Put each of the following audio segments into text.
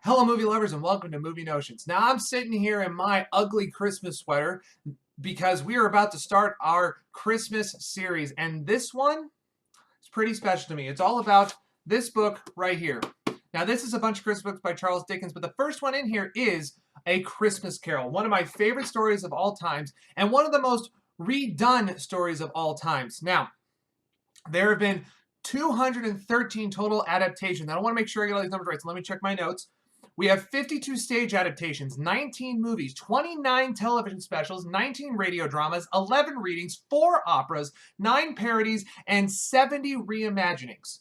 Hello, movie lovers, and welcome to Movie Notions. Now, I'm sitting here in my ugly Christmas sweater because we are about to start our Christmas series, and this one is pretty special to me. It's all about this book right here. Now, this is a bunch of Christmas books by Charles Dickens, but the first one in here is A Christmas Carol, one of my favorite stories of all times, and one of the most redone stories of all times. Now, there have been 213 total adaptations. Now, I want to make sure I get all these numbers right, so let me check my notes. We have 52 stage adaptations, 19 movies, 29 television specials, 19 radio dramas, 11 readings, 4 operas, 9 parodies, and 70 reimaginings.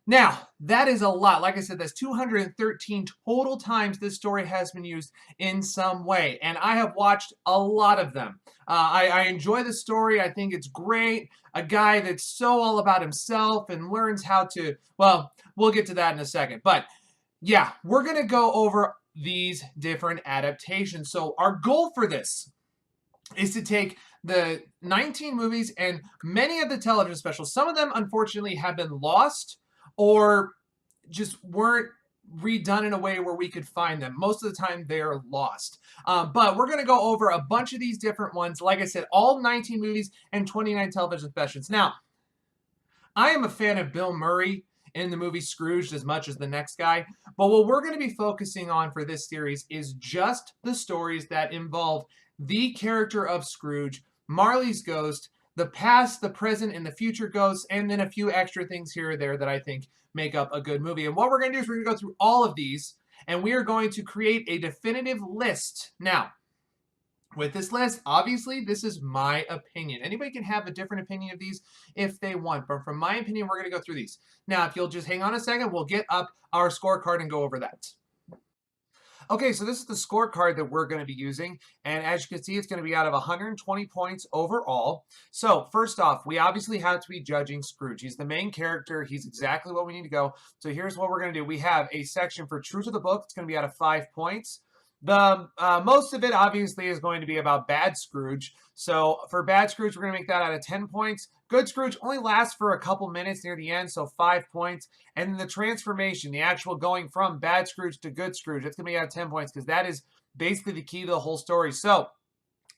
Now, that is a lot. Like I said, that's 213 total times this story has been used in some way, and I have watched a lot of them. I enjoy the story. I think it's great. A guy that's so all about himself and learns how to, well, we'll get to that in a second, but yeah, we're going to go over these different adaptations. So our goal for this is to take the 19 movies and many of the television specials. Some of them, unfortunately, have been lost or just weren't redone in a way where we could find them. Most of the time, they're lost. But we're going to go over a bunch of these different ones. Like I said, all 19 movies and 29 television specials. Now, I am a fan of Bill Murray in the movie Scrooge as much as the next guy. But what we're going to be focusing on for this series is just the stories that involve the character of Scrooge, Marley's ghost, the past, the present, and the future ghosts, and then a few extra things here or there that I think make up a good movie. And what we're going to do is we're going to go through all of these, and we are going to create a definitive list. Now, with this list, obviously, this is my opinion. Anybody can have a different opinion of these if they want, but from my opinion, we're going to go through these. Now, if you'll just hang on a second, we'll get up our scorecard and go over that. Okay, so this is the scorecard that we're going to be using, and as you can see, it's going to be out of 120 points overall. So, first off, we obviously have to be judging Scrooge. He's the main character. He's exactly what we need to go. So here's what we're going to do. We have a section for True to the Book. It's going to be out of 5 points. The most of it obviously is going to be about Bad Scrooge. So for Bad Scrooge, we're going to make that out of 10 points. Good Scrooge only lasts for a couple minutes near the end, so 5 points. And then the transformation, the actual going from Bad Scrooge to Good Scrooge, that's going to be out of 10 points because that is basically the key to the whole story. So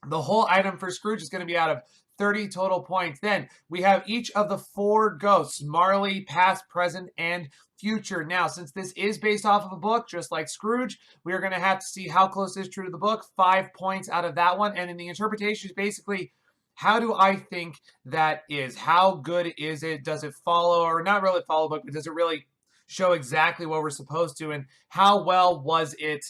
the whole item for Scrooge is going to be out of 30 total points. Then we have each of the 4 ghosts, Marley, past, present, and future. Now, since this is based off of a book, just like Scrooge, we are going to have to see how close is true to the book. 5 points out of that one. And then the interpretation is basically, how do I think that is? How good is it? Does it follow, or not really follow the book, but does it really show exactly what we're supposed to? And how well was it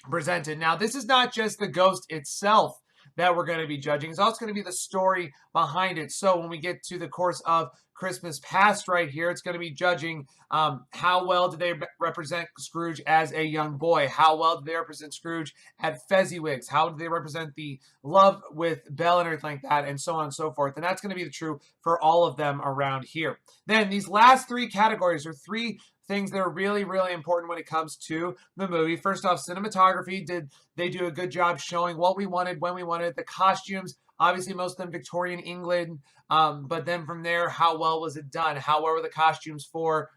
presented? Now, this is not just the ghost itself that we're going to be judging. It's also going to be the story behind it. So when we get to the course of Christmas Past right here, it's going to be judging how well did they represent Scrooge as a young boy? How well did they represent Scrooge at Fezziwigs? How did they represent the love with Belle and everything like that, and so on and so forth? And that's going to be true for all of them around here. Then these last 3 categories are 3 things that are really, really important when it comes to the movie. First off, cinematography. Did they do a good job showing what we wanted, when we wanted it? The costumes, obviously most of them Victorian England, but then from there, how well was it done? How well were the costumes for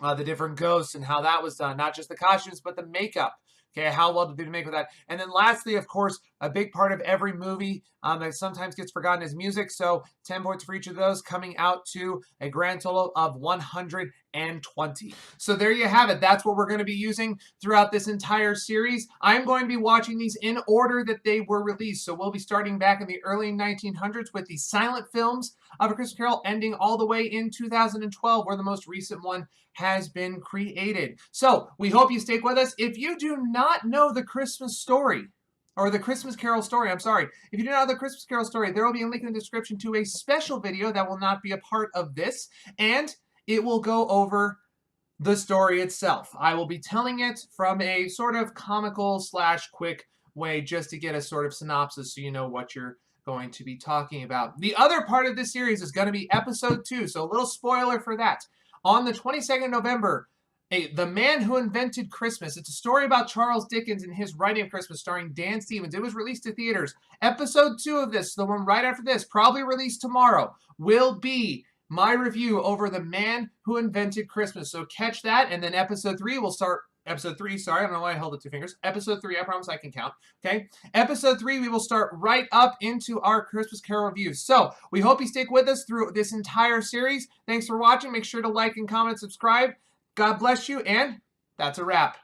the different ghosts and how that was done? Not just the costumes, but the makeup. Okay, how well did they make with that? And then lastly, of course, a big part of every movie that sometimes gets forgotten is music. So 10 points for each of those, coming out to a grand total of 120. So there you have it. That's what we're going to be using throughout this entire series. I'm going to be watching these in order that they were released. So we'll be starting back in the early 1900s with the silent films of A Christmas Carol, ending all the way in 2012, where the most recent one has been created. So we hope you stick with us. If you do not know the Christmas story, or the Christmas Carol story, I'm sorry. If you do not know the Christmas Carol story, there will be a link in the description to a special video that will not be a part of this, and it will go over the story itself. I will be telling it from a sort of comical / quick way, just to get a sort of synopsis so you know what you're going to be talking about. The other part of this series is going to be episode 2, so a little spoiler for that. On the 22nd of November, The Man Who Invented Christmas. It's a story about Charles Dickens and his writing of Christmas, starring Dan Stevens. It was released to theaters. Episode 2 of this, the one right after this, probably released tomorrow, will be my review over The Man Who Invented Christmas. So catch that, and then episode 3 will start Episode 3, sorry, I don't know why I held it 2 fingers. Episode 3, I promise I can count. Okay? Episode 3, we will start right up into our Christmas Carol reviews. So, we hope you stick with us through this entire series. Thanks for watching. Make sure to like and comment, subscribe. God bless you, and that's a wrap.